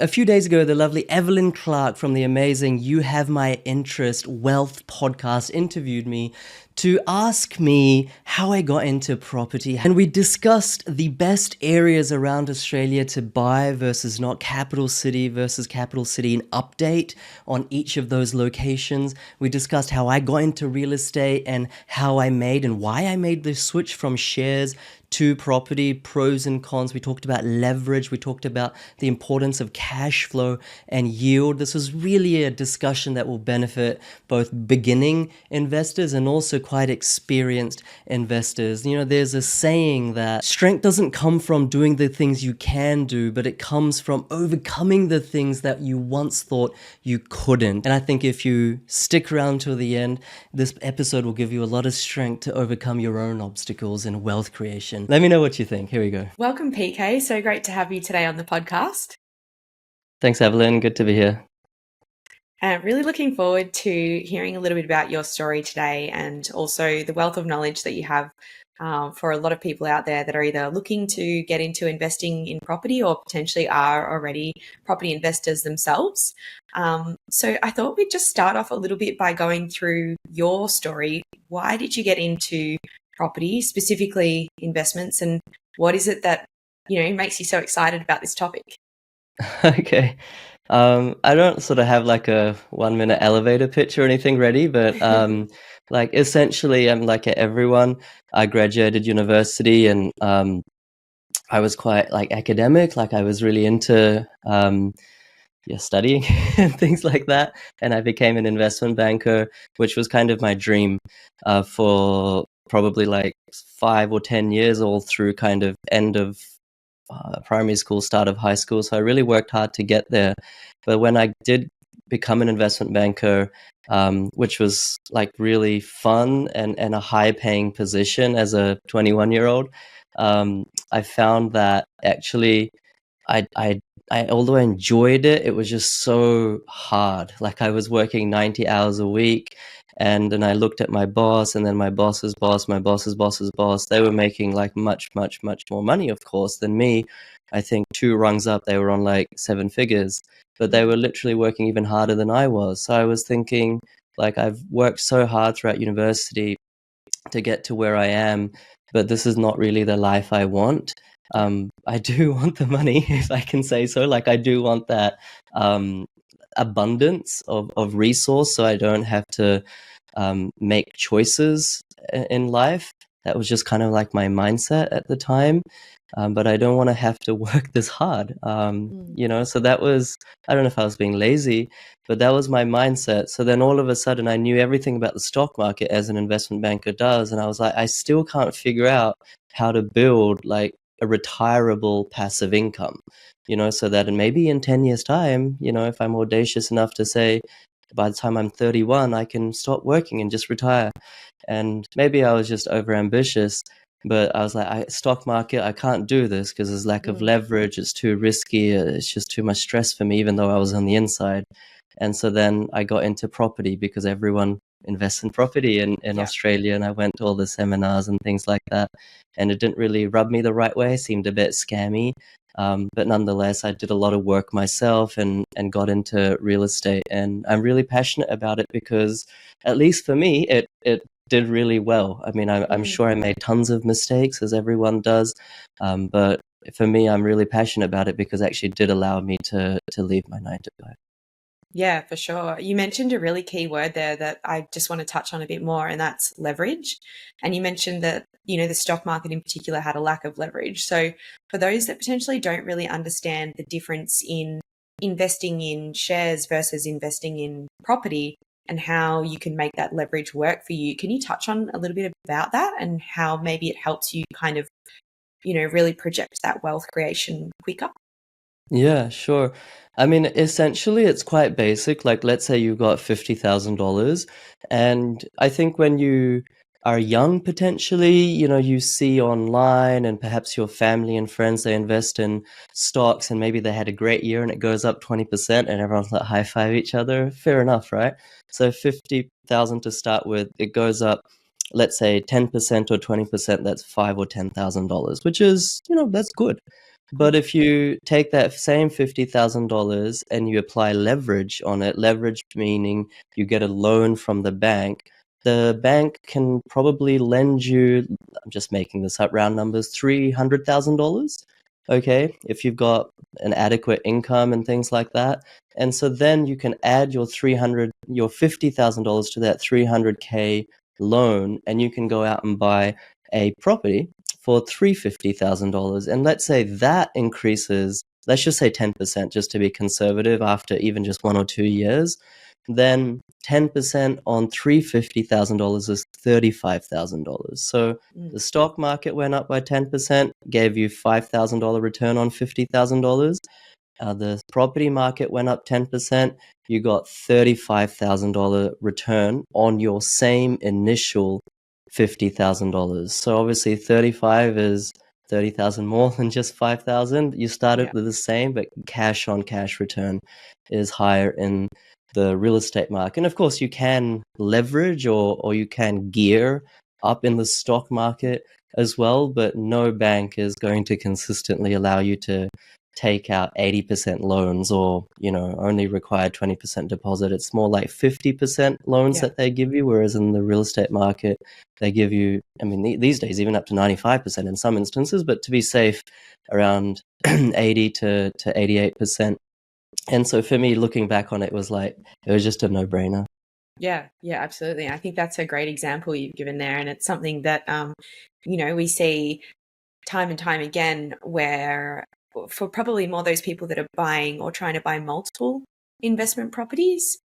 A few days ago, the lovely Evelyn Clark from the amazing You Have My Interest Wealth podcast interviewed me to ask me how I got into property. And we discussed the best areas around Australia to buy versus not, capital city versus capital city, an update on each of those locations. We discussed how I got into real estate and how I made and why I made the switch from shares to property, pros and cons. We talked about leverage. We talked about the importance of cash flow and yield. This was really a discussion that will benefit both beginning investors and also quite experienced investors. You know, there's a saying that strength doesn't come from doing the things you can do, but it comes from overcoming the things that you once thought you couldn't. And I think if you stick around till the end, this episode will give you a lot of strength to overcome your own obstacles in wealth creation. Let me know what you think. Here we go. Welcome, PK. So great to have you today on the podcast. Thanks, Evelyn. Good to be here. Really looking forward to hearing a little bit about your story today and also the wealth of knowledge that you have for a lot of people out there that are either looking to get into investing in property or potentially are already property investors themselves. So I thought we'd just start off a little bit by going through your story. Why did you get into property, specifically investments, and what is it that makes you so excited about this topic? Okay. I don't sort of have like a 1 minute elevator pitch or anything ready, but like essentially I'm like everyone. I graduated university and I was quite like academic, like I was really into studying and things like that. And I became an investment banker, which was kind of my dream for probably like 5 or 10 years, all through kind of end of primary school, start of high school. So I really worked hard to get there. But when I did become an investment banker, which was like really fun and a high paying position as a 21-year-old, I found that actually although I enjoyed it, it was just so hard. Like I was working 90 hours a week, and then I looked at my boss, and then my boss's boss, my boss's boss's boss. They were making like much more money, of course, than me. I think 2 rungs up, they were on like 7 figures, but they were literally working even harder than I was. So I was thinking, like, I've worked so hard throughout university to get to where I am, but this is not really the life I want. I do want the money, if I can say so. Like I do want that abundance of resource, so I don't have to make choices in life. That was just kind of like my mindset at the time. But I don't want to have to work this hard, so that was, I don't know if I was being lazy, but that was my mindset. So then all of a sudden I knew everything about the stock market as an investment banker does. And I was like, I still can't figure out how to build like a retirable passive income, so that maybe in 10 years time, if I'm audacious enough to say by the time I'm 31, I can stop working and just retire. And maybe I was just overambitious, but I was like, stock market, I can't do this because there's lack of leverage. It's too risky. It's just too much stress for me, even though I was on the inside. And so then I got into property because everyone invests in property in Australia, and I went to all the seminars and things like that. And it didn't really rub me the right way. It seemed a bit scammy. But nonetheless, I did a lot of work myself and got into real estate. And I'm really passionate about it because, at least for me, it did really well. I mean, I'm sure I made tons of mistakes, as everyone does. But for me, I'm really passionate about it because it actually did allow me to leave my 9 to 5. Yeah, for sure. You mentioned a really key word there that I just want to touch on a bit more, and that's leverage. And you mentioned that, the stock market in particular had a lack of leverage. So for those that potentially don't really understand the difference in investing in shares versus investing in property and how you can make that leverage work for you, can you touch on a little bit about that and how maybe it helps you kind of, really project that wealth creation quicker? Yeah, sure. I mean, essentially, it's quite basic. Like, let's say you got $50,000, and I think when you are young, potentially, you see online, and perhaps your family and friends, they invest in stocks, and maybe they had a great year and it goes up 20%, and everyone's like high five each other. Fair enough, right? So 50,000 to start with, it goes up, let's say 10% or 20%, that's $5,000 or $10,000, which is, that's good. But if you take that same $50,000 and you apply leverage on it, leverage meaning you get a loan from the bank can probably lend you, I'm just making this up, round numbers, $300,000. Okay, if you've got an adequate income and things like that. And so then you can add your $50,000 to that 300K loan, and you can go out and buy a property for $350,000. And let's say that increases, let's just say 10%, just to be conservative, after even just 1 or 2 years. Then 10% on $350,000 is $35,000. So the stock market went up by 10%, gave you $5,000 return on $50,000. The property market went up 10%, you got $35,000 return on your same initial $50,000. So obviously 35 is 30,000 more than just 5,000. You started Yeah. with the same, but cash on cash return is higher in the real estate market. And of course, you can leverage or you can gear up in the stock market as well, but no bank is going to consistently allow you to take out 80% loans, or only require 20% deposit. It's more like 50% loans Yeah. that they give you, whereas in the real estate market they give you, I mean, these days even up to 95% in some instances, but to be safe, around 80 to 88%. And so for me, looking back on it, was like, it was just a no-brainer. Yeah, yeah, absolutely. I think that's a great example you've given there, and it's something that we see time and time again, where for probably more those people that are buying or trying to buy multiple investment properties,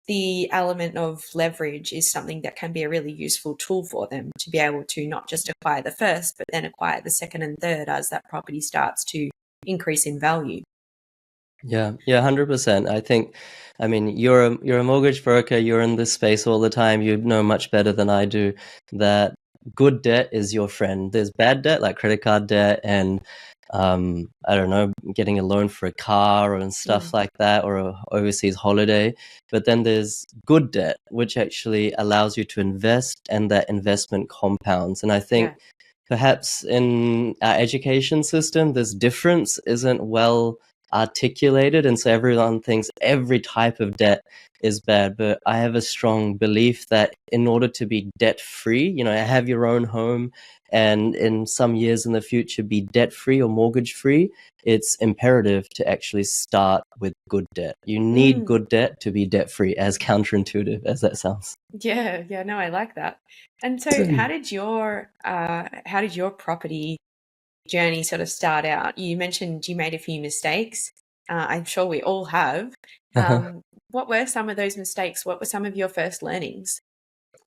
the element of leverage is something that can be a really useful tool for them to be able to not just acquire the first, but then acquire the second and third as that property starts to increase in value. Yeah, 100%. I mean, you're a mortgage broker. You're in this space all the time. You know much better than I do that good debt is your friend. There's bad debt, like credit card debt, and I don't know, getting a loan for a car and stuff like that, or a overseas holiday. But then there's good debt, which actually allows you to invest, and that investment compounds. And I think Yeah. perhaps in our education system, this difference isn't well articulated, and so everyone thinks every type of debt is bad. But I have a strong belief that in order to be debt free, have your own home, and in some years in the future be debt free or mortgage free, it's imperative to actually start with good debt. You need good debt to be debt free, as counterintuitive as that sounds. Yeah, yeah, no, I like that. And so how did your property journey sort of start out? You mentioned you made a few mistakes. I'm sure we all have. What were some of those mistakes? What were some of your first learnings?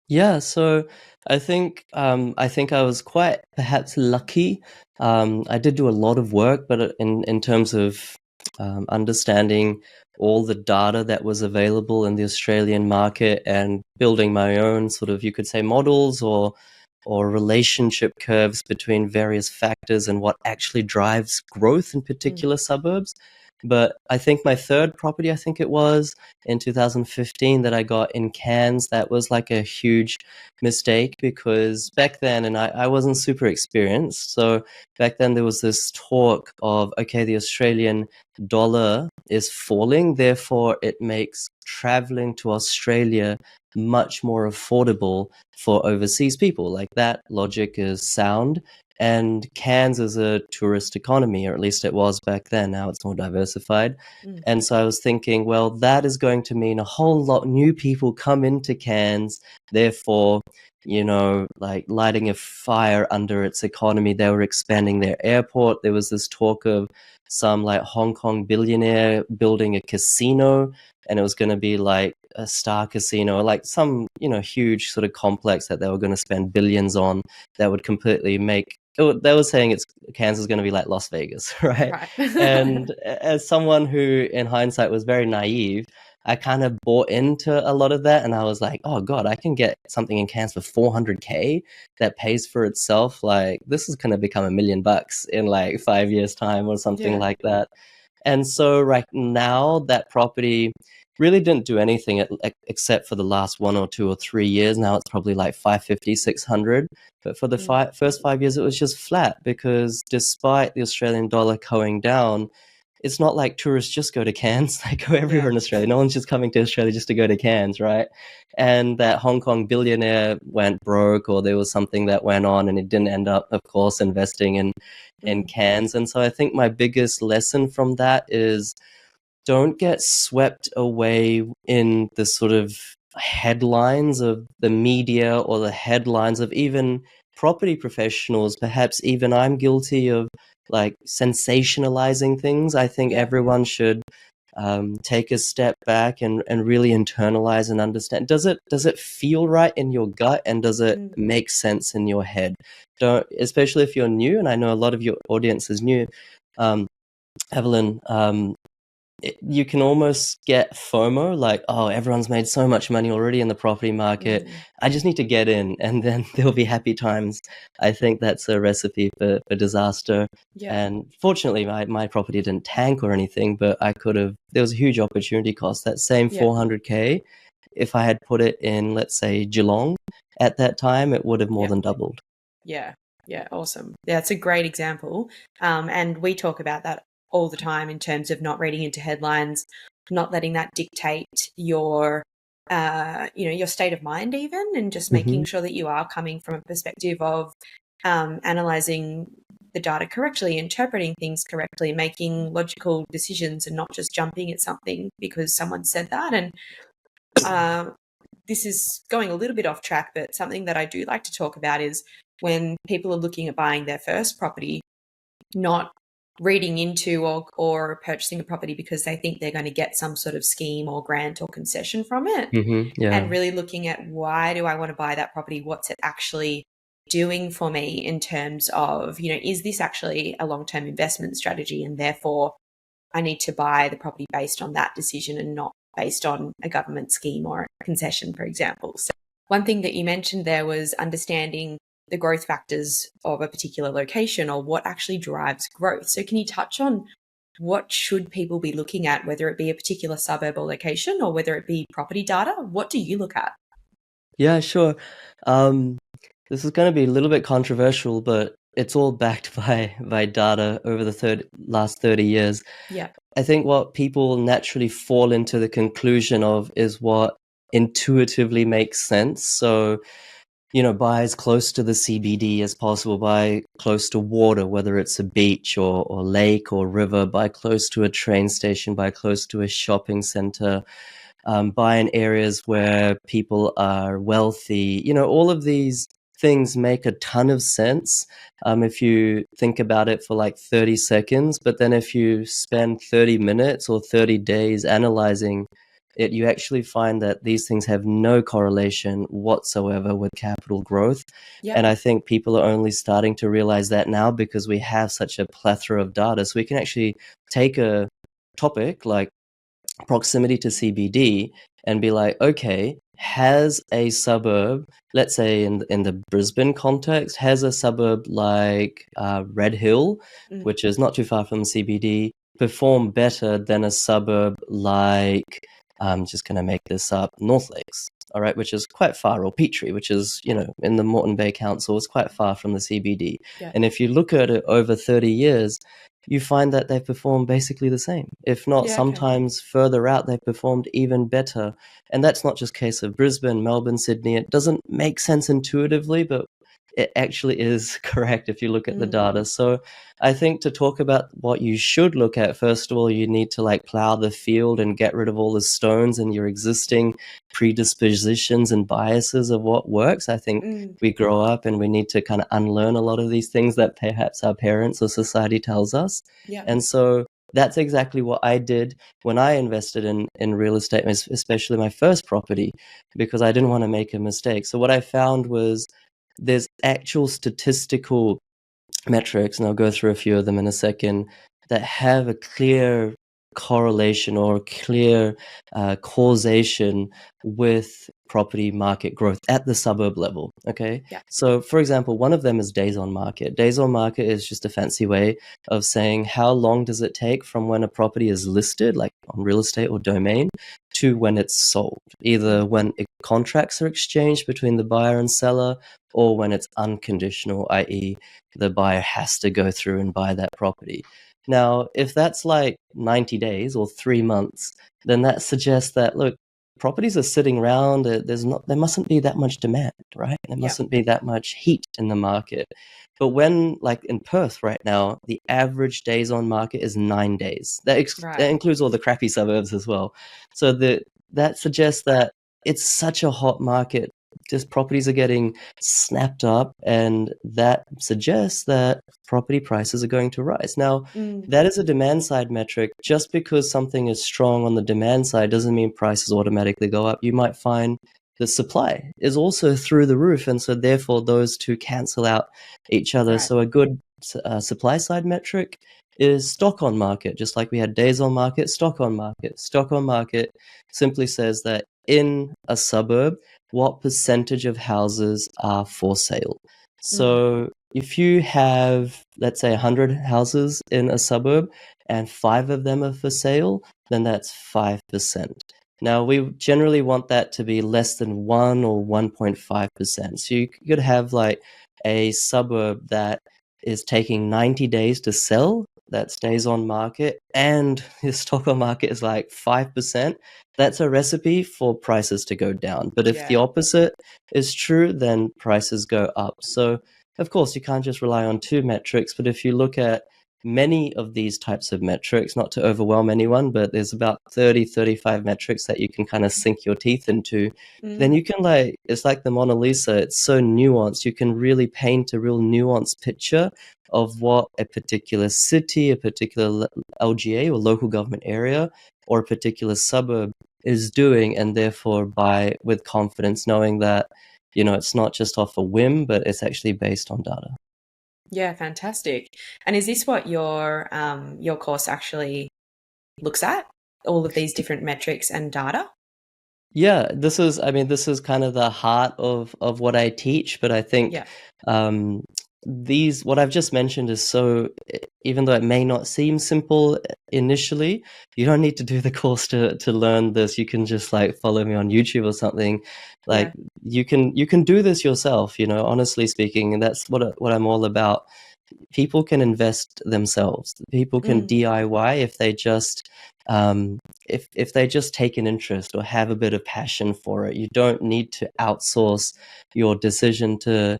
Yeah, so I think I was quite perhaps lucky. I did do a lot of work, but in terms of understanding all the data that was available in the Australian market, and building my own sort of, you could say, models or relationship curves between various factors and what actually drives growth in particular suburbs. But I think my third property, I think it was in 2015, that I got in Cairns, that was like a huge mistake, because back then, and I wasn't super experienced. So back then there was this talk of, okay, the Australian dollar is falling, therefore it makes traveling to Australia much more affordable for overseas people. Like, that logic is sound. And Cairns is a tourist economy, or at least it was back then. Now it's more diversified. And so I was thinking, well, that is going to mean a whole lot new people come into Cairns. Therefore, like lighting a fire under its economy. They were expanding their airport. There was this talk of some like Hong Kong billionaire building a casino, and it was going to be like a star casino, or like some, huge sort of complex that they were going to spend billions on, that would completely make. They were saying Kansas is going to be like Las Vegas, right? Right. And as someone who, in hindsight, was very naive, I kind of bought into a lot of that, and I was like, oh God, I can get something in Cairns for 400K that pays for itself. Like, this is going to become $1 million in like 5 years time or something Yeah. like that. And so right now that property really didn't do anything except for the last 1 or 2 or 3 years. Now it's probably like 550, 600. But for the first 5 years, it was just flat because despite the Australian dollar going down, it's not like tourists just go to Cairns. They go everywhere in Australia. No one's just coming to Australia just to go to Cairns, right? And that Hong Kong billionaire went broke, or there was something that went on, and it didn't end up, of course, investing in Cairns. And so I think my biggest lesson from that is don't get swept away in the sort of headlines of the media or the headlines of even property professionals. Perhaps even I'm guilty of like sensationalizing things. I think everyone should take a step back and really internalize and understand. Does it feel right in your gut, and does it make sense in your head? Don't, especially if you're new, and I know a lot of your audience is new, Evelyn. You can almost get FOMO, like, oh, everyone's made so much money already in the property market. I just need to get in, and then there'll be happy times. I think that's a recipe for disaster. And fortunately, my property didn't tank or anything, but there was a huge opportunity cost. That same 400K, if I had put it in, let's say, Geelong at that time, it would have more than doubled. Yeah, awesome. Yeah, it's a great example. And we talk about that all the time in terms of not reading into headlines, not letting that dictate your your state of mind even, and just making sure that you are coming from a perspective of analyzing the data correctly, interpreting things correctly, making logical decisions, and not just jumping at something because someone said that. And this is going a little bit off track, but something that I do like to talk about is when people are looking at buying their first property, not reading into or purchasing a property because they think they're going to get some sort of scheme or grant or concession from it. And really looking at, why do I want to buy that property? What's it actually doing for me in terms of, is this actually a long-term investment strategy? And therefore I need to buy the property based on that decision and not based on a government scheme or a concession, for example. So one thing that you mentioned there was understanding the growth factors of a particular location, or what actually drives growth. So can you touch on what should people be looking at, whether it be a particular suburb or location, or whether it be property data? What do you look at? Yeah, sure. This is going to be a little bit controversial, but it's all backed by data over the last 30 years. I think what people naturally fall into the conclusion of is what intuitively makes sense. So, buy as close to the CBD as possible, buy close to water, whether it's a beach or lake or river, buy close to a train station, buy close to a shopping center, buy in areas where people are wealthy. All of these things make a ton of sense if you think about it for like 30 seconds. But then if you spend 30 minutes or 30 days analyzing it, you actually find that these things have no correlation whatsoever with capital growth. And I think people are only starting to realize that now because we have such a plethora of data. So we can actually take a topic like proximity to CBD and be like, okay, has a suburb, let's say in the Brisbane context, has a suburb like Red Hill, which is not too far from CBD, perform better than a suburb like, I'm just going to make this up, North Lakes, all right, which is quite far, or Petrie, which is, in the Moreton Bay Council, is quite far from the CBD. And if you look at it over 30 years, you find that they've performed basically the same. If not, sometimes further out, they've performed even better. And that's not just case of Brisbane, Melbourne, Sydney. It doesn't make sense intuitively, but it actually is correct if you look at the data. So I think to talk about what you should look at, first of all, you need to like plow the field and get rid of all the stones and your existing predispositions and biases of what works. I think we grow up and we need to kind of unlearn a lot of these things that perhaps our parents or society tells us. And so that's exactly what I did when I invested in real estate, especially my first property, because I didn't want to make a mistake. So what I found was there's actual statistical metrics, and I'll go through a few of them in a second, that have a clear correlation or clear causation with property market growth at the suburb level. Okay. Yeah. So, for example, one of them is days on market. Days on market is just a fancy way of saying how long does it take from when a property is listed, like on real estate or domain, to when it's sold, either when contracts are exchanged between the buyer and seller or when it's unconditional, i.e., the buyer has to go through and buy that property. Now, if that's like 90 days or 3 months, then that suggests that, look, properties are sitting around, there mustn't be that much demand, right? There mustn't be that much heat in the market. But when, like in Perth right now, the average days on market is 9 days. That includes all the crappy suburbs as well. So that suggests that it's such a hot market. Just properties are getting snapped up, and that suggests that property prices are going to rise. Now, that is a demand side metric. Just because something is strong on the demand side doesn't mean prices automatically go up. You might find the supply is also through the roof, and so therefore those two cancel out each other. So a good supply side metric is stock on market, just like we had days on market, stock on market. Stock on market simply says that in a suburb, what percentage of houses are for sale. So if you have, let's say, 100 houses in a suburb and 5 of them are for sale, then that's 5%. Now, we generally want that to be less than 1 or 1.5%. So you could have like a suburb that is taking 90 days to sell, that stays on market, and the stock on market is like 5%. That's a recipe for prices to go down. But if the opposite is true, then prices go up. So, of course, you can't just rely on 2 metrics, but if you look at many of these types of metrics, not to overwhelm anyone, but there's about 30, 35 metrics that you can kind of sink your teeth into, then you can it's like the Mona Lisa, it's so nuanced. You can really paint a real nuanced picture of what a particular city, a particular LGA or local government area, or a particular suburb is doing, and therefore buy with confidence, knowing that, it's not just off a whim, but it's actually based on data. Yeah, fantastic. And is this what your course actually looks at? All of these different metrics and data? Yeah, this is kind of the heart of what I teach, but I think what I've just mentioned is so, even though it may not seem simple initially, you don't need to do the course to learn this. You can just like follow me on YouTube or something. Like you can do this yourself, honestly speaking, and that's what I'm all about. People can invest themselves. People can DIY if they just if they just take an interest or have a bit of passion for it. You don't need to outsource your decision to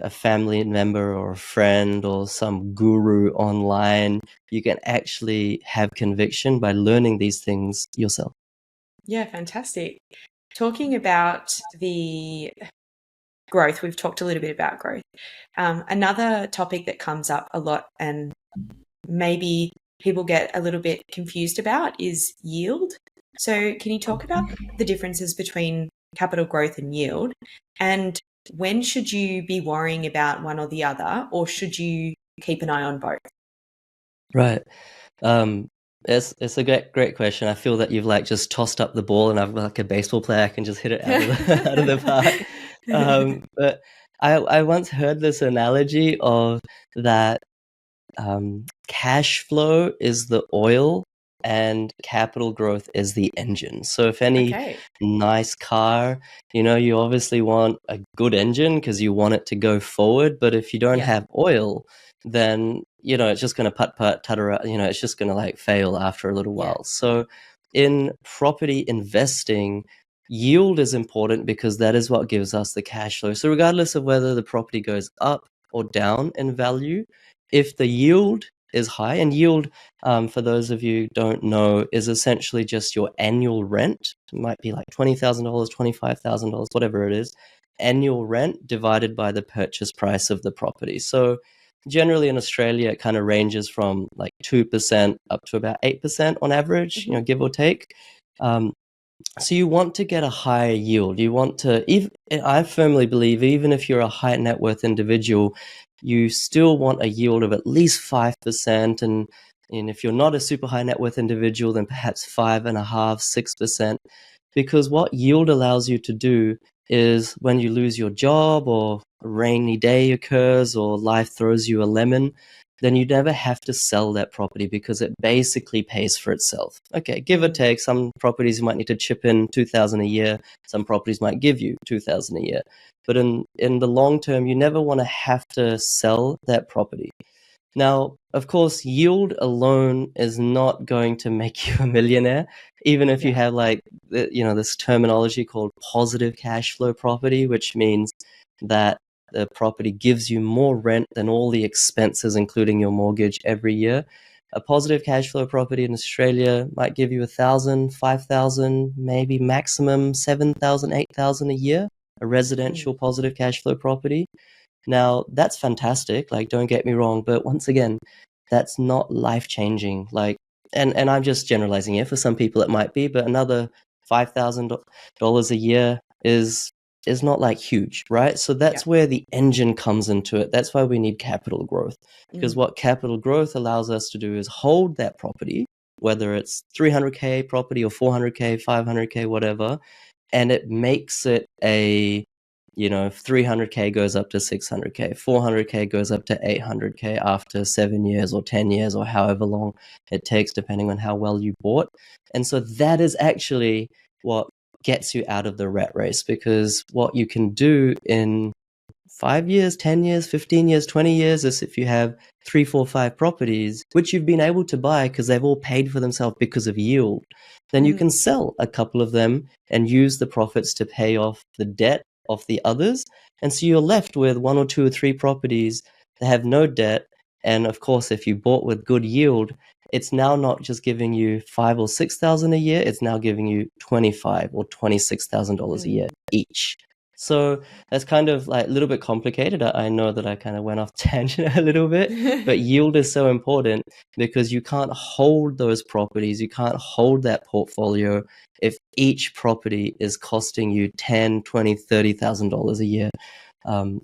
a family member or a friend or some guru online. You can actually have conviction by learning these things yourself. Yeah, fantastic. Talking about the growth, we've talked a little bit about growth. Another topic that comes up a lot and maybe people get a little bit confused about is yield. So can you talk about the differences between capital growth and yield, and when should you be worrying about one or the other, or should you keep an eye on both? Right. It's a great question. I feel that you've like just tossed up the ball, and I'm like a baseball player. I can just hit it out of the park. But I once heard this analogy of that cash flow is the oil and capital growth is the engine. So if any nice car, you obviously want a good engine because you want it to go forward. But if you don't have oil, then, it's just going to putt, tutter, it's just going to like fail after a little while. So in property investing, yield is important because that is what gives us the cash flow. So regardless of whether the property goes up or down in value, if the yield is high, and yield, for those of you who don't know, is essentially just your annual rent. It might be like $20,000, $25,000, whatever it is, annual rent divided by the purchase price of the property. So generally in Australia, it kind of ranges from like 2% up to about 8% on average, give or take. So you want to get a higher yield. You want to, I firmly believe, even if you're a high net worth individual, you still want a yield of at least 5%. And if you're not a super high net worth individual, then perhaps 5.5%, 6%. because what yield allows you to do is when you lose your job or a rainy day occurs or life throws you a lemon, then you never have to sell that property because it basically pays for itself. Okay, give or take, some properties you might need to chip in 2,000 a year, some properties might give you 2,000 a year. But in the long term, you never want to have to sell that property. Now, of course, yield alone is not going to make you a millionaire, even if you have like this terminology called positive cash flow property, which means that the property gives you more rent than all the expenses, including your mortgage, every year. A positive cash flow property in Australia might give you 1,000, 5,000, maybe maximum 7,000, 8,000 a year, a residential positive cash flow property. Now, that's fantastic, like, don't get me wrong, but once again, that's not life-changing. Like, and I'm just generalizing here. For some people it might be, but another $5,000 a year is not like huge, right? So that's where the engine comes into it. That's why we need capital growth. Because what capital growth allows us to do is hold that property, whether it's 300K property or 400K, 500K, whatever, and it makes it a 300K goes up to 600K, 400K goes up to 800K after 7 years or 10 years or however long it takes, depending on how well you bought. And so that is actually what gets you out of the rat race, because what you can do in 5 years, 10 years, 15 years, 20 years is if you have 3, 4, 5 properties, which you've been able to buy because they've all paid for themselves because of yield, then you can sell a couple of them and use the profits to pay off the debt of the others. And so you're left with 1 or 2 or 3 properties that have no debt. And of course, if you bought with good yield, it's now not just giving you 5,000 or 6,000 a year, it's now giving you $25,000 or $26,000 a year each. So that's kind of like a little bit complicated. I know that I kind of went off tangent a little bit, but yield is so important because you can't hold those properties. You can't hold that portfolio if each property is costing you $10,000, $20,000, $30,000 a year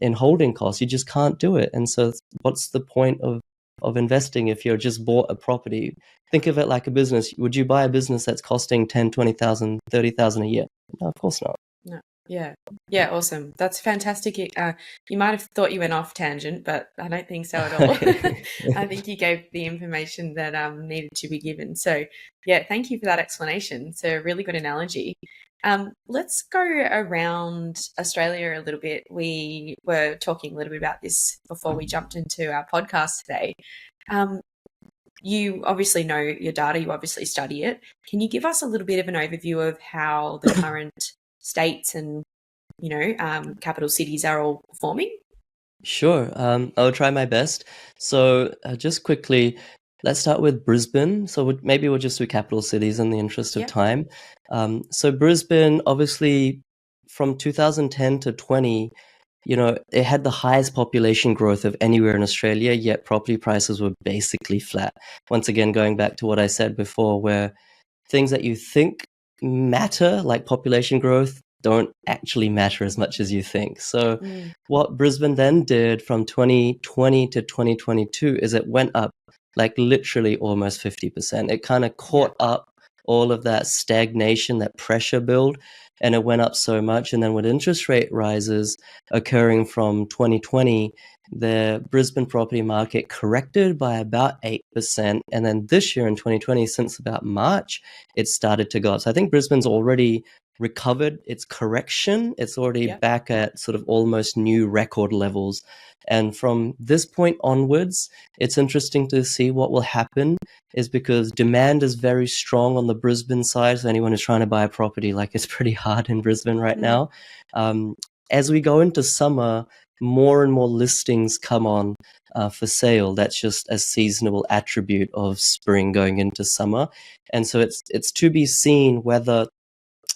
in holding costs. You just can't do it. And so what's the point of investing if you're just bought a property? Think of it like a business. Would you buy a business that's costing $10,000, $20,000, $30,000 a year? No, of course not. No. Yeah, awesome. That's fantastic. You might have thought you went off tangent, but I don't think so at all. I think you gave the information that needed to be given. So yeah, thank you for that explanation. It's a really good analogy. Let's go around Australia a little bit. We were talking a little bit about this before we jumped into our podcast today. You obviously know your data, you obviously study it. Can you give us a little bit of an overview of how the current states and capital cities are all performing? Sure. I'll try my best. So just quickly, let's start with Brisbane. So maybe we'll just do capital cities in the interest of time. So Brisbane, obviously, from 2010 to 20, it had the highest population growth of anywhere in Australia, yet property prices were basically flat. Once again, going back to what I said before, where things that you think matter, like population growth, don't actually matter as much as you think. So what Brisbane then did from 2020 to 2022 is it went up like literally almost 50%. It kind of caught up all of that stagnation, that pressure build, and it went up so much. And then with interest rate rises occurring from 2020, the Brisbane property market corrected by about 8%. And then this year in 2020, since about March, it started to go up. So I think Brisbane's already recovered its correction. It's already back at sort of almost new record levels. And from this point onwards, it's interesting to see what will happen, is because demand is very strong on the Brisbane side. So anyone who's trying to buy a property, like, it's pretty hard in Brisbane right now. As we go into summer, more and more listings come on for sale. That's just a seasonal attribute of spring going into summer. And so it's to be seen whether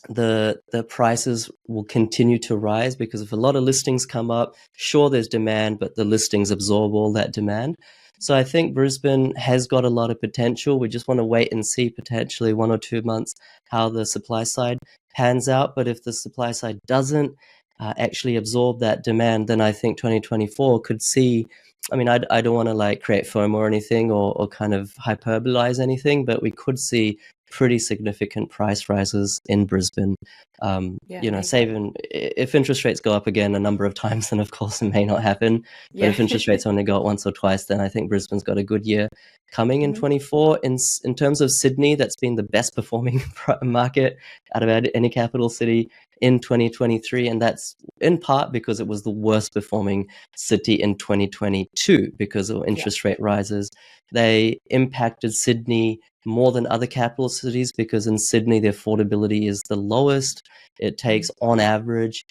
the prices will continue to rise, because if a lot of listings come up, sure, there's demand, but the listings absorb all that demand. So I think Brisbane has got a lot of potential. We just want to wait and see, potentially 1 or 2 months, how the supply side pans out. But if the supply side doesn't actually absorb that demand, then I think 2024 could see, I mean, I don't want to like create FOMO or anything or kind of hyperbolize anything, but we could see pretty significant price rises in Brisbane. Yeah, You know, amazing. saving if interest rates go up again a number of times, then of course it may not happen. But Yeah. if interest rates only go up once or twice, then I think Brisbane's got a good year coming in Mhm. 24. In terms of Sydney, that's been the best performing market out of any capital city in 2023, and that's in part because it was the worst performing city in 2022 because of Yeah. interest rate rises. They impacted Sydney more than other capital cities because in Sydney the affordability is the lowest. It takes on average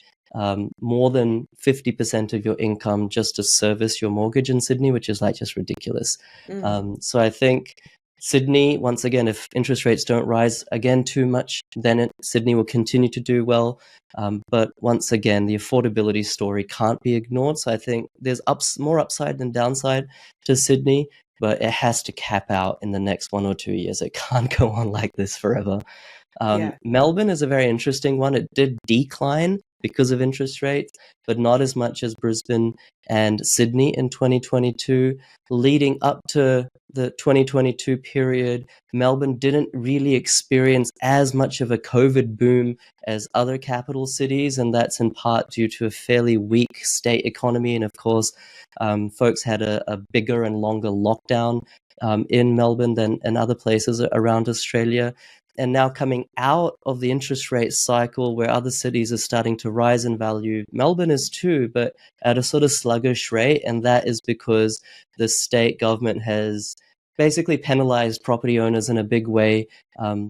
more than 50% of your income just to service your mortgage in Sydney, which is like just ridiculous. Mm. So I think Sydney, once again, if interest rates don't rise again too much, then Sydney will continue to do well. But once again, the affordability story can't be ignored. So I think there's more upside than downside to Sydney, but it has to cap out in the next 1 or 2 years. It can't go on like this forever. Yeah. Melbourne is a very interesting one. It did decline because of interest rates, but not as much as Brisbane and Sydney in 2022. Leading up to the 2022 period, Melbourne didn't really experience as much of a COVID boom as other capital cities, and that's in part due to a fairly weak state economy. And of course, folks had a bigger and longer lockdown in Melbourne than in other places around Australia. And now coming out of the interest rate cycle where other cities are starting to rise in value, Melbourne is too, but at a sort of sluggish rate. And that is because the state government has basically penalized property owners in a big way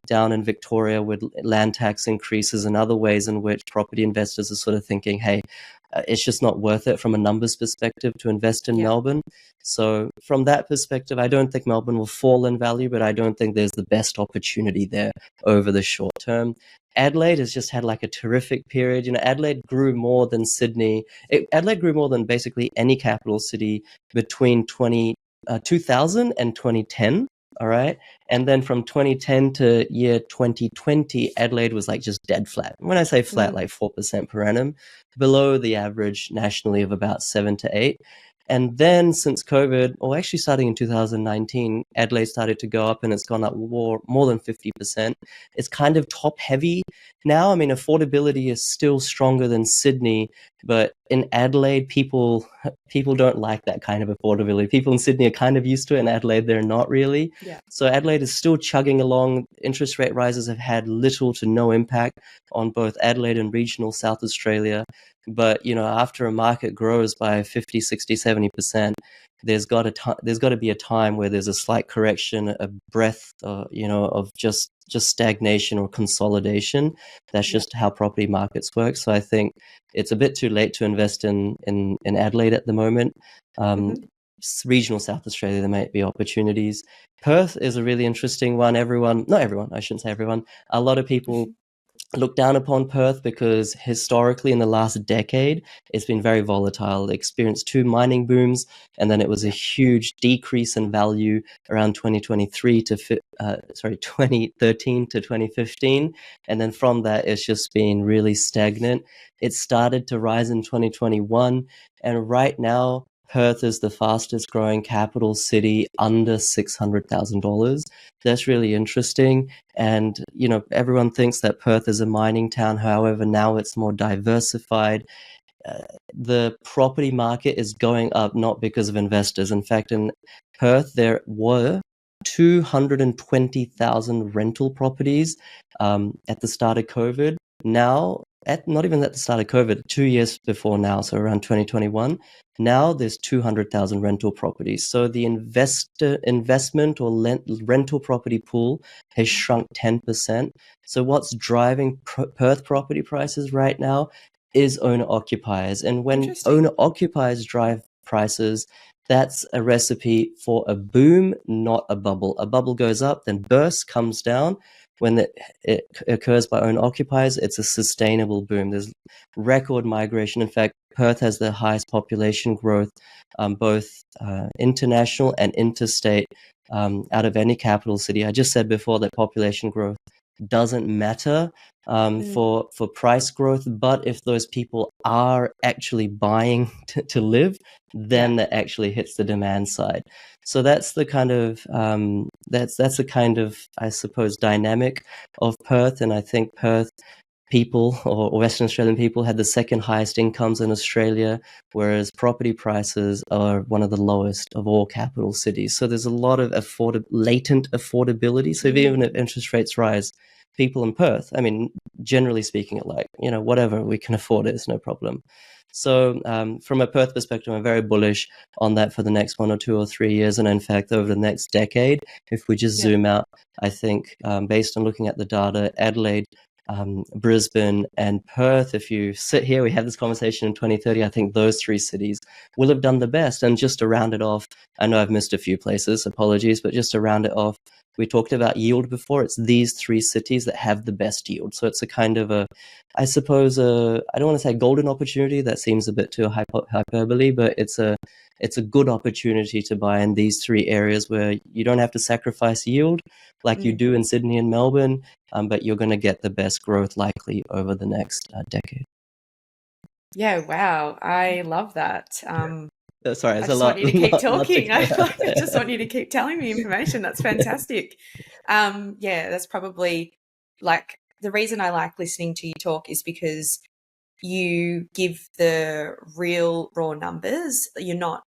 down in Victoria with land tax increases and other ways in which property investors are sort of thinking, hey, it's just not worth it from a numbers perspective to invest in Yeah. Melbourne. So from that perspective, I don't think Melbourne will fall in value, but I don't think there's the best opportunity there over the short term. Adelaide has just had like a terrific period. You know, Adelaide grew more than Sydney. Adelaide grew more than basically any capital city between 2000 and 2010. All right. And then from 2010 to year 2020, Adelaide was like just dead flat. When I say flat, like 4% per annum, below the average nationally of about 7 to 8. And then since COVID, or actually starting in 2019, Adelaide started to go up and it's gone up more than 50%. It's kind of top heavy now. I mean, affordability is still stronger than Sydney, but in Adelaide, people don't like that kind of affordability. People in Sydney are kind of used to it. In Adelaide, they're not really. Yeah. So Adelaide is still chugging along. Interest rate rises have had little to no impact on both Adelaide and regional South Australia. But, you know, after a market grows by 50, 60, 70%, there's got to be a time where there's a slight correction, a breath, you know, of just stagnation or consolidation. That's Yeah. just how property markets work. So I think it's a bit too late to invest in Adelaide at the moment. Regional South Australia, there might be opportunities. Perth is a really interesting one. Not everyone, I shouldn't say everyone. A lot of people look down upon Perth because historically in the last decade, it's been very volatile. It experienced two mining booms, and then it was a huge decrease in value around 2013 to 2015. And then from that, it's just been really stagnant. It started to rise in 2021. And right now, Perth is the fastest growing capital city under $600,000. That's really interesting. And, you know, everyone thinks that Perth is a mining town. However, now it's more diversified. The property market is going up not because of investors. In fact, in Perth, there were 220,000 rental properties at the start of COVID. Now, not even at the start of COVID, 2 years before now, so around 2021, now there's 200,000 rental properties. So the investment or rental property pool has shrunk 10%. So what's driving Perth property prices right now is owner occupiers. And when Interesting. owner occupiers drive prices, that's a recipe for a boom, not a bubble. A bubble goes up, then bursts, comes down. When it occurs by owner occupiers, it's a sustainable boom. There's record migration. In fact, Perth has the highest population growth, both international and interstate, out of any capital city. I just said before that population growth doesn't matter for price growth. But if those people are actually buying to live, then that actually hits the demand side. So that's the kind of that's the kind of, I suppose, dynamic of Perth. And I think Perth people, or Western Australian people, had the second highest incomes in Australia, whereas property prices are one of the lowest of all capital cities. So there's a lot of latent affordability. So even if interest rates rise, people in Perth, I mean, generally speaking, are like, whatever, we can afford it, it's no problem. So from a Perth perspective, I'm very bullish on that for the next 1 or 2 or 3 years. And in fact, over the next decade, if we just zoom out, I think based on looking at the data, Adelaide, Brisbane and Perth, if you sit here, we had this conversation in 2030, I think those three cities will have done the best. And just to round it off, I know I've missed a few places, apologies, but just to round it off, we talked about yield before. It's these three cities that have the best yield. So it's a kind of I suppose, I don't want to say golden opportunity. That seems a bit too hyperbole, but it's a good opportunity to buy in these three areas where you don't have to sacrifice yield like you do in Sydney and Melbourne, but you're going to get the best growth likely over the next decade. Yeah, wow. I love that. Sorry, I just want you to keep talking. I just want you to keep telling me information. That's fantastic. Yeah, that's probably like the reason I like listening to you talk is because you give the real raw numbers. You're not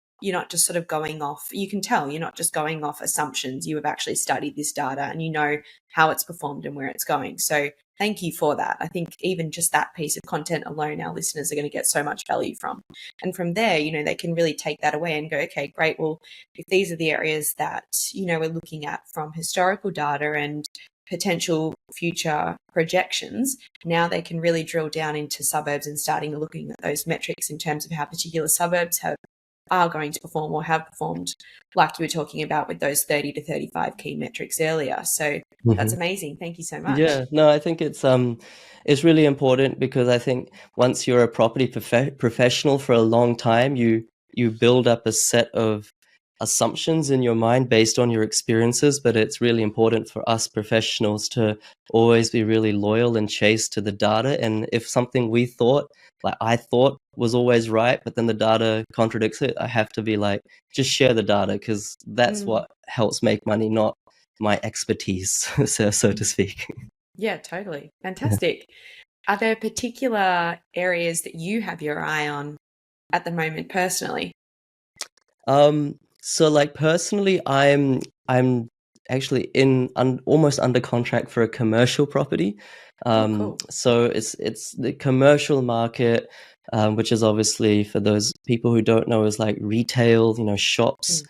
just sort of going off. You can tell you're not just going off assumptions. You have actually studied this data and you know how it's performed and where it's going. So thank you for that. I think even just that piece of content alone, our listeners are going to get so much value from. And from there, they can really take that away and go, okay, great. Well, if these are the areas that, we're looking at from historical data and potential future projections, now they can really drill down into suburbs and starting looking at those metrics in terms of how particular suburbs are going to perform or have performed, like you were talking about with those 30 to 35 key metrics earlier. So that's amazing. Thank you so much. Yeah, no, I think it's really important because I think once you're a property professional for a long time, you build up a set of assumptions in your mind based on your experiences, but it's really important for us professionals to always be really loyal and chase to the data. And if something I thought was always right, but then the data contradicts it, I have to be like, just share the data, because that's what helps make money, not my expertise, so to speak. Yeah, totally. Fantastic. Are there particular areas that you have your eye on at the moment personally? So like personally, I'm actually almost under contract for a commercial property. Cool. So it's the commercial market, which is obviously, for those people who don't know, is like retail, shops,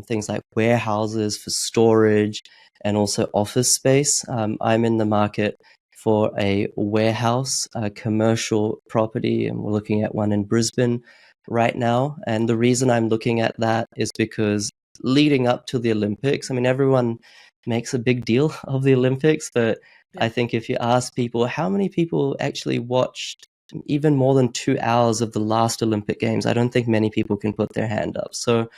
things like warehouses for storage and also office space. I'm in the market for a warehouse, a commercial property, and we're looking at one in Brisbane right now. And the reason I'm looking at that is because leading up to the Olympics, I mean, everyone makes a big deal of the Olympics, but I think if you ask people, how many people actually watched even more than 2 hours of the last Olympic Games, I don't think many people can put their hand up. So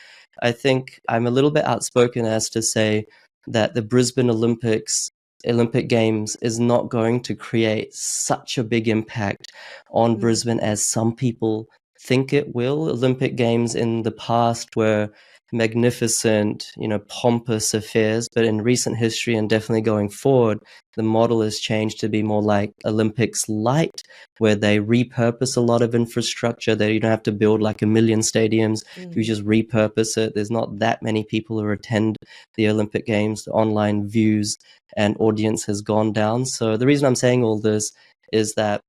I think I'm a little bit outspoken as to say that the Brisbane Olympic Games is not going to create such a big impact on Brisbane as some people think it will. Olympic Games in the past were magnificent, pompous affairs, but in recent history and definitely going forward, the model has changed to be more like Olympics light, where they repurpose a lot of infrastructure. That you don't have to build like 1 million stadiums. You just repurpose it. There's not that many people who attend the Olympic Games. The online views and audience has gone down. So the reason I'm saying all this is that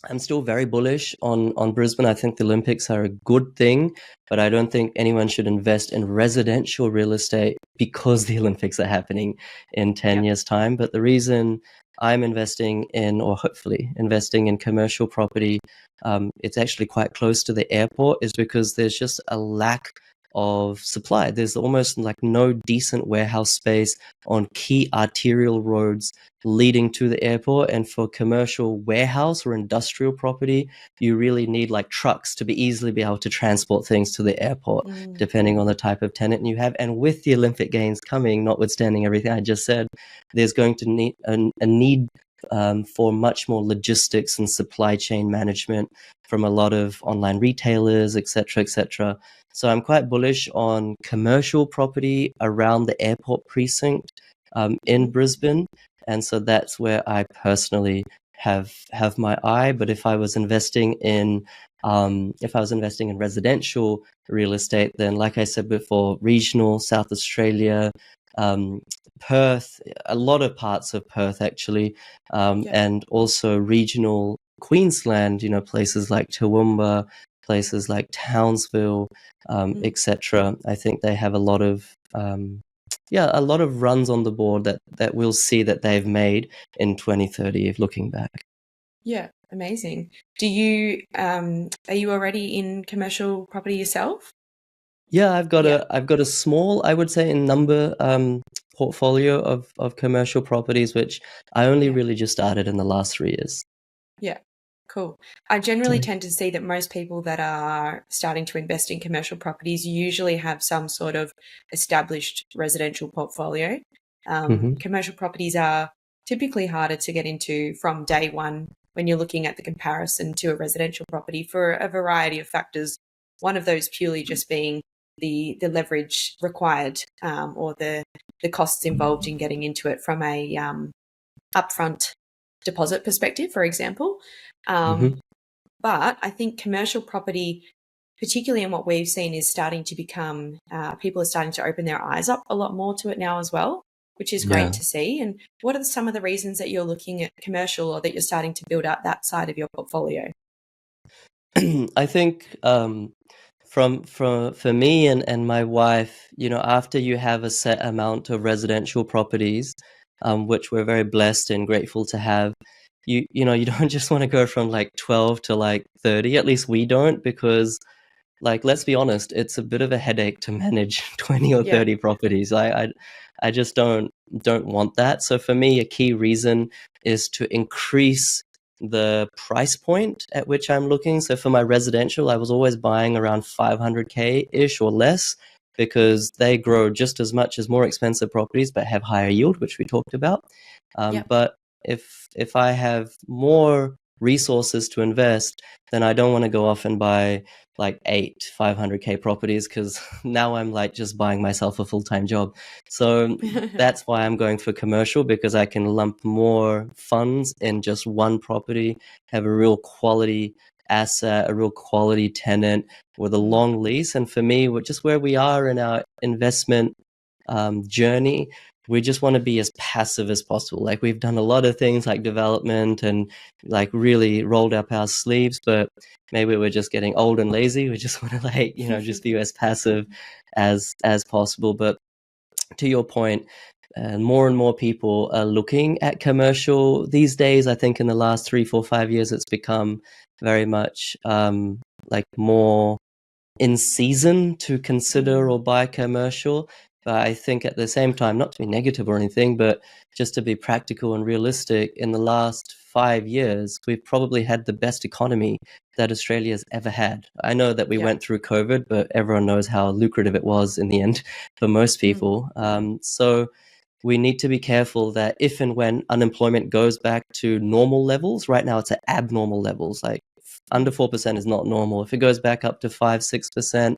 I'm still very bullish on Brisbane. I think the Olympics are a good thing, but I don't think anyone should invest in residential real estate because the Olympics are happening in 10 years' time. But the reason I'm investing in, or hopefully investing in, commercial property, it's actually quite close to the airport, is because there's just a lack of supply. There's almost like no decent warehouse space on key arterial roads leading to the airport. And for commercial warehouse or industrial property, you really need like trucks to easily be able to transport things to the airport, depending on the type of tenant you have. And with the Olympic Games coming, notwithstanding everything I just said, there's going to need a need for much more logistics and supply chain management from a lot of online retailers, etc., etc. So I'm quite bullish on commercial property around the airport precinct in Brisbane, and so that's where I personally have my eye. But if I was investing in residential real estate, then like I said before, regional South Australia, Perth, a lot of parts of Perth actually, and also regional Queensland, places like Toowoomba, places like Townsville, etc. I think they have a lot of runs on the board that we'll see that they've made in 2030 if looking back. Yeah, amazing. Do you are you already in commercial property yourself? Yeah, I've got a small, I would say, in number portfolio of commercial properties, which I only really just started in the last 3 years. Yeah, cool. I generally tend to see that most people that are starting to invest in commercial properties usually have some sort of established residential portfolio. Commercial properties are typically harder to get into from day one when you're looking at the comparison to a residential property for a variety of factors. One of those purely just being the leverage required, or the costs involved in getting into it from a upfront deposit perspective, for example. But I think commercial property, particularly in what we've seen, is starting to become, people are starting to open their eyes up a lot more to it now as well, which is great to see. And what are some of the reasons that you're looking at commercial, or that you're starting to build out that side of your portfolio? I think for me and my wife, after you have a set amount of residential properties, which we're very blessed and grateful to have, you don't just want to go from like 12 to like 30. At least we don't, because like, let's be honest, it's a bit of a headache to manage 20 or 30 properties. I just don't want that. So for me, a key reason is to increase the price point at which I'm looking. So for my residential, I was always buying around 500K ish or less, because they grow just as much as more expensive properties but have higher yield, which we talked about. But if I have more resources to invest, then I don't want to go off and buy like 500K properties, because now I'm like just buying myself a full-time job. So that's why I'm going for commercial, because I can lump more funds in just one property, have a real quality asset, a real quality tenant with a long lease. And for me, just where we are in our investment journey, we just want to be as passive as possible. Like, we've done a lot of things like development and like really rolled up our sleeves, but maybe we're just getting old and lazy. We just want to just be as passive as possible. But to your point, more and more people are looking at commercial these days. I think in the last 3, 4, 5 years, it's become very much like more in season to consider or buy commercial. But I think at the same time, not to be negative or anything, but just to be practical and realistic, in the last 5 years, we've probably had the best economy that Australia's ever had. I know that we went through COVID, but everyone knows how lucrative it was in the end for most people. So we need to be careful that if and when unemployment goes back to normal levels, right now it's at abnormal levels, like under 4% is not normal. If it goes back up to 5, 6%,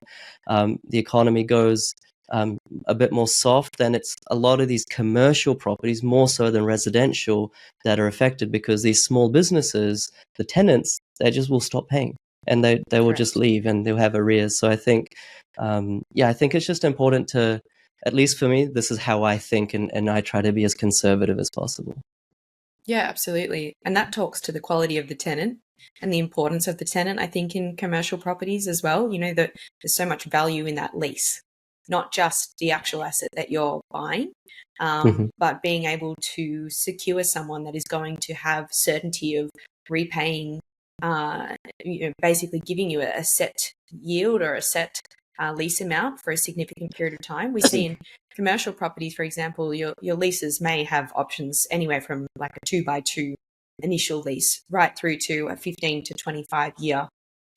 the economy goes a bit more soft, then it's a lot of these commercial properties, more so than residential, that are affected, because these small businesses, the tenants, they just will stop paying, and they will just leave, and they'll have arrears. So I think, I think it's just important to, at least for me, this is how I think, and I try to be as conservative as possible. Yeah, absolutely. And that talks to the quality of the tenant and the importance of the tenant, I think, in commercial properties as well. That there's so much value in that lease, not just the actual asset that you're buying, but being able to secure someone that is going to have certainty of repaying, basically giving you a set yield or a set lease amount for a significant period of time. We see in commercial properties, for example, your leases may have options anywhere from like a 2x2 initial lease right through to a 15 to 25 year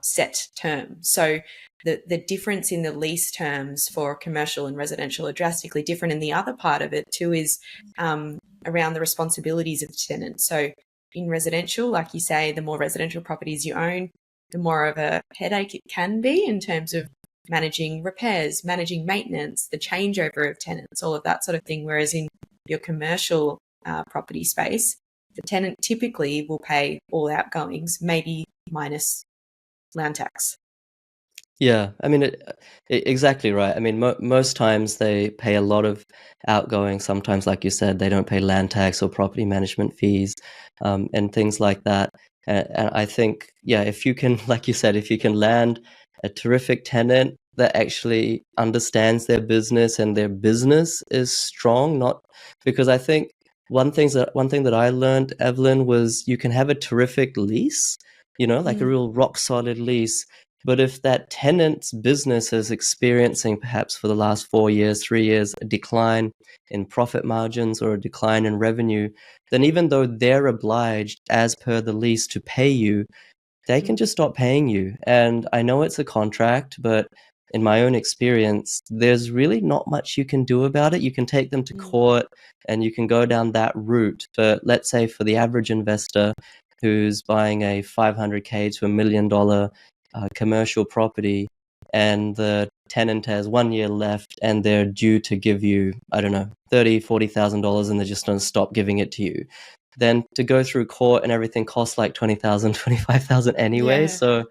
set term. So the difference in the lease terms for commercial and residential are drastically different. And the other part of it too is around the responsibilities of the tenant. So in residential, like you say, the more residential properties you own, the more of a headache it can be in terms of managing repairs, managing maintenance, the changeover of tenants, all of that sort of thing. Whereas in your commercial property space, the tenant typically will pay all outgoings, maybe minus land tax. Yeah, I mean, exactly right. I mean, most times they pay a lot of outgoing. Sometimes, like you said, they don't pay land tax or property management fees, and things like that. And I think, yeah, if you can, like you said, if you can land a terrific tenant that actually understands their business and their business is strong, not because I think one thing that I learned, Evelyn, was you can have a terrific lease, like a real rock solid lease. But if that tenant's business is experiencing perhaps for the last 4 years, 3 years, a decline in profit margins or a decline in revenue, then even though they're obliged as per the lease to pay you, they can just stop paying you. And I know it's a contract, but in my own experience, there's really not much you can do about it. You can take them to court and you can go down that route. But let's say for the average investor who's buying a $500K to $1 million commercial property and the tenant has 1 year left and they're due to give you, I don't know, $30,000-$40,000 and they're just going to stop giving it to you, then to go through court and everything costs like $20,000, $25,000 anyway. Yeah. So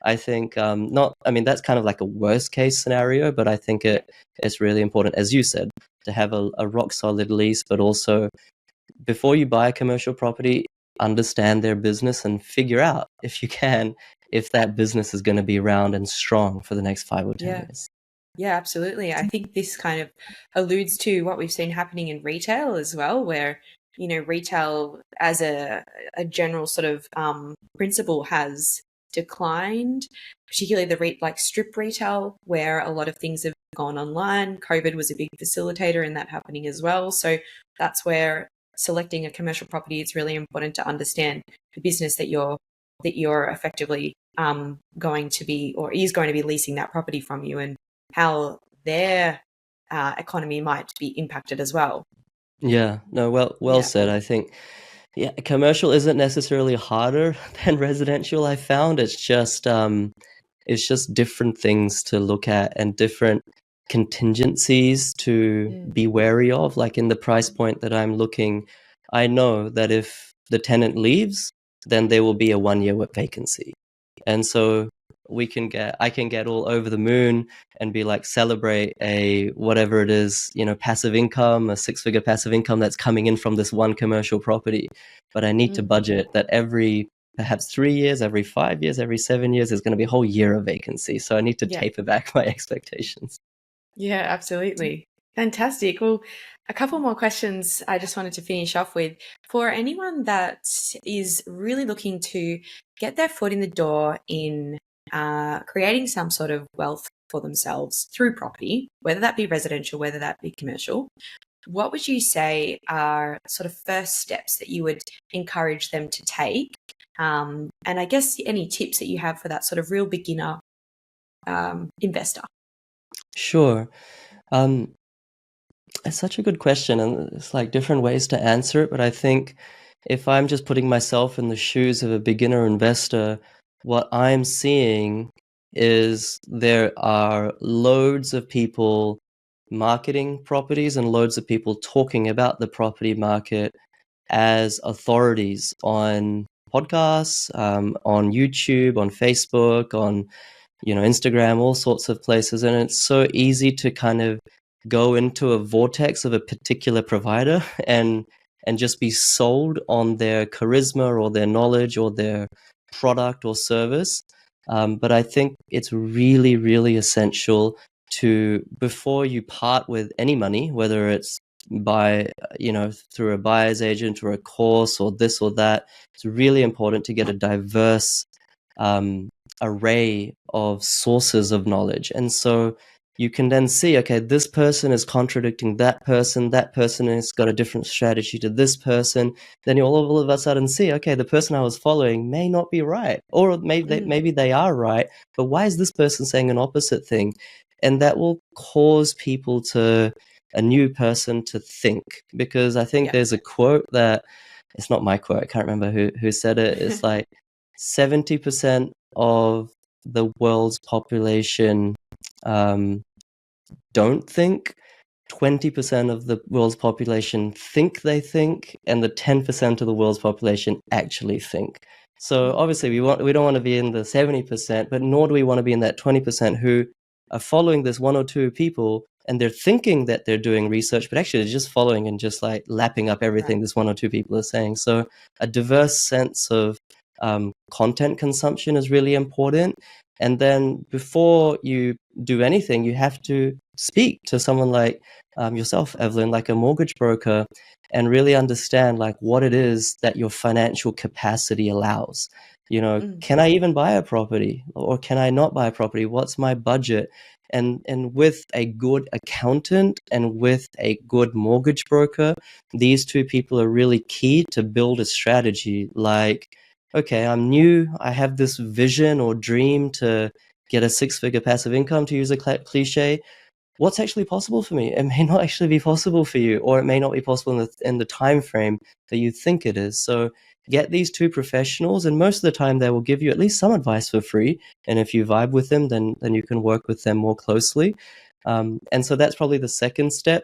I think that's kind of like a worst case scenario, but I think it's really important, as you said, to have a rock solid lease, but also before you buy a commercial property, understand their business and figure out, if you can, if that business is going to be around and strong for the next 5 or 10 years. Yeah, absolutely. I think this kind of alludes to what we've seen happening in retail as well, where, retail as a general sort of principle has declined, particularly the strip retail, where a lot of things have gone online. COVID was a big facilitator in that happening as well. So that's where selecting a commercial property, it's really important to understand the business that you're effectively going to be, or is going to be, leasing that property from you, and how their economy might be impacted as well. Yeah, no, well said. I think, yeah, commercial isn't necessarily harder than residential. I found it's just different things to look at and different contingencies to be wary of. Like in the price point that I'm looking, I know that if the tenant leaves, then there will be a 1 year vacancy. And so I can get all over the moon and be like, celebrate a whatever it is, passive income, a 6-figure passive income that's coming in from this one commercial property. But I need to budget that every perhaps 3 years, every 5 years, every 7 years, there's going to be a whole year of vacancy. So I need to taper back my expectations. Yeah, absolutely. Fantastic. Well, a couple more questions I just wanted to finish off with. For anyone that is really looking to get their foot in the door in creating some sort of wealth for themselves through property, whether that be residential, whether that be commercial, what would you say are sort of first steps that you would encourage them to take? And I guess any tips that you have for that sort of real beginner investor? Sure. It's such a good question, and it's like different ways to answer it. But I think if I'm just putting myself in the shoes of a beginner investor, what I'm seeing is there are loads of people marketing properties and loads of people talking about the property market as authorities on podcasts, on YouTube, on Facebook, on Instagram, all sorts of places. And it's so easy to kind of go into a vortex of a particular provider and just be sold on their charisma or their knowledge or their product or service. But I think it's really, really essential to, before you part with any money, whether it's through a buyer's agent or a course or this or that, it's really important to get a diverse array of sources of knowledge. And so you can then see, okay, this person is contradicting that person has got a different strategy to this person. Then you all of a sudden see, okay, the person I was following may not be right, or maybe they are right, but why is this person saying an opposite thing? And that will cause people to, a new person to think, because I think there's a quote that, it's not my quote, I can't remember who said it. It's like 70% of the world's population don't think, 20% of the world's population think they think, and the 10% of the world's population actually think. So obviously we don't want to be in the 70%, but nor do we want to be in that 20% who are following this one or two people, and they're thinking that they're doing research, but actually they're just following and just like lapping up everything this one or two people are saying. So a diverse sense of content consumption is really important. And then before you do anything, you have to speak to someone like yourself, Evelyn, like a mortgage broker, and really understand like what it is that your financial capacity allows. You know, can I even buy a property, or can I not buy a property? What's my budget? And with a good accountant and with a good mortgage broker, these two people are really key to build a strategy. Like, okay, I'm new, I have this vision or dream to get a six-figure passive income, to use a cliche. What's actually possible for me? It may not actually be possible for you, or it may not be possible in the time frame that you think it is. So get these two professionals, and most of the time they will give you at least some advice for free. And if you vibe with them, then you can work with them more closely. And so that's probably the second step.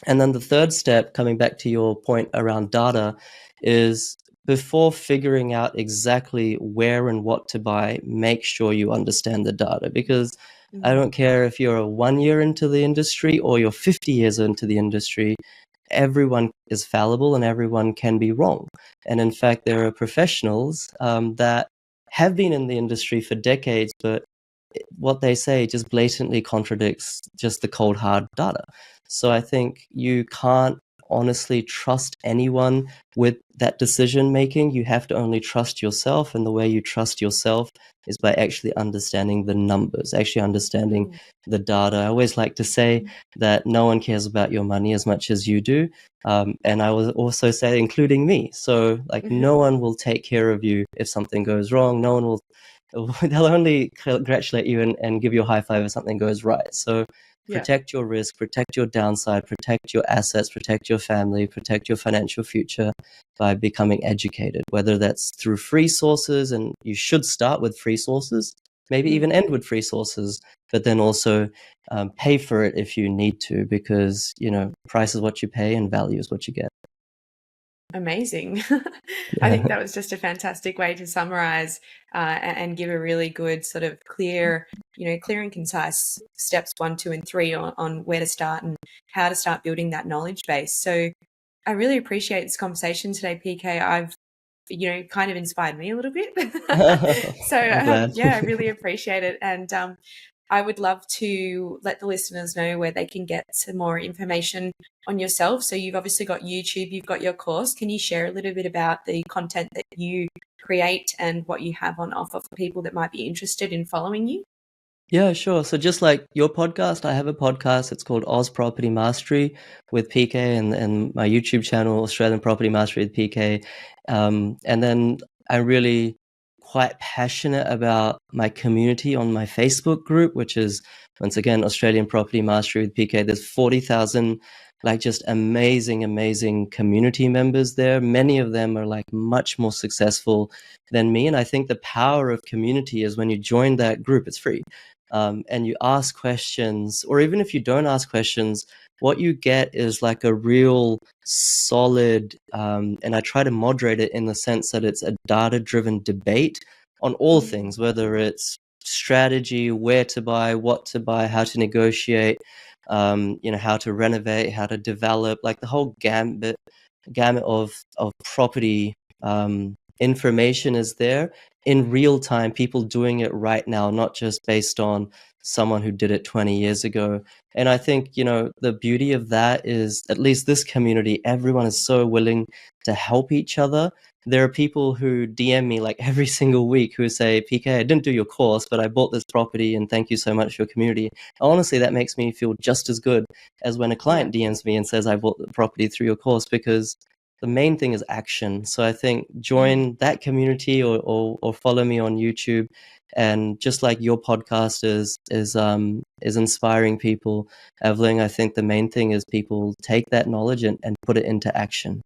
And then the third step, coming back to your point around data, is before figuring out exactly where and what to buy, make sure you understand the data. Because I don't care if you're 1 year into the industry or you're 50 years into the industry, everyone is fallible and everyone can be wrong. And in fact, there are professionals that have been in the industry for decades, but what they say just blatantly contradicts just the cold hard data. So I think you can't honestly trust anyone with that decision making. You have to only trust yourself, and the way you trust yourself is by actually understanding the numbers, actually understanding the data. I always like to say that no one cares about your money as much as you do. And I will also say, including me. So like no one will take care of you if something goes wrong. No one will, they'll only congratulate you and give you a high five if something goes right. So protect your risk, protect your downside, protect your assets, protect your family, protect your financial future by becoming educated, whether that's through free sources, and you should start with free sources, maybe even end with free sources, but then also pay for it if you need to, because, you know, price is what you pay and value is what you get. Amazing. I think that was just a fantastic way to summarize and give a really good sort of clear, clear and concise steps 1, 2, and 3 on where to start and how to start building that knowledge base. So I really appreciate this conversation today, PK. I've, kind of inspired me a little bit. So I really appreciate it. And I would love to let the listeners know where they can get some more information on yourself. So you've obviously got YouTube, you've got your course. Can you share a little bit about the content that you create and what you have on offer for people that might be interested in following you? Yeah, sure. So just like your podcast, I have a podcast. It's called Oz Property Mastery with PK, and my YouTube channel, Australian Property Mastery with PK. And then I'm really quite passionate about my community on my Facebook group, which is, once again, Australian Property Mastery with PK. There's 40,000 like just amazing community members there. Many of them are like much more successful than me. And I think the power of community is when you join that group, it's free. And you ask questions, or even if you don't ask questions, what you get is like a real solid, and I try to moderate it in the sense that it's a data-driven debate on all things, whether it's strategy, where to buy, what to buy, how to negotiate, how to renovate, how to develop, like the whole gamut of property information is there in real time, people doing it right now, not just based on someone who did it 20 years ago. And I think, the beauty of that is, at least this community, everyone is so willing to help each other. there are people who DM me like every single week who say, PK, I didn't do your course, but I bought this property and thank you so much for your community. Honestly, that makes me feel just as good as when a client DMs me and says, I bought the property through your course, because the main thing is action. So I think join that community, or follow me on YouTube. And just like your podcast is inspiring people, Evelyn, I think the main thing is people take that knowledge and put it into action.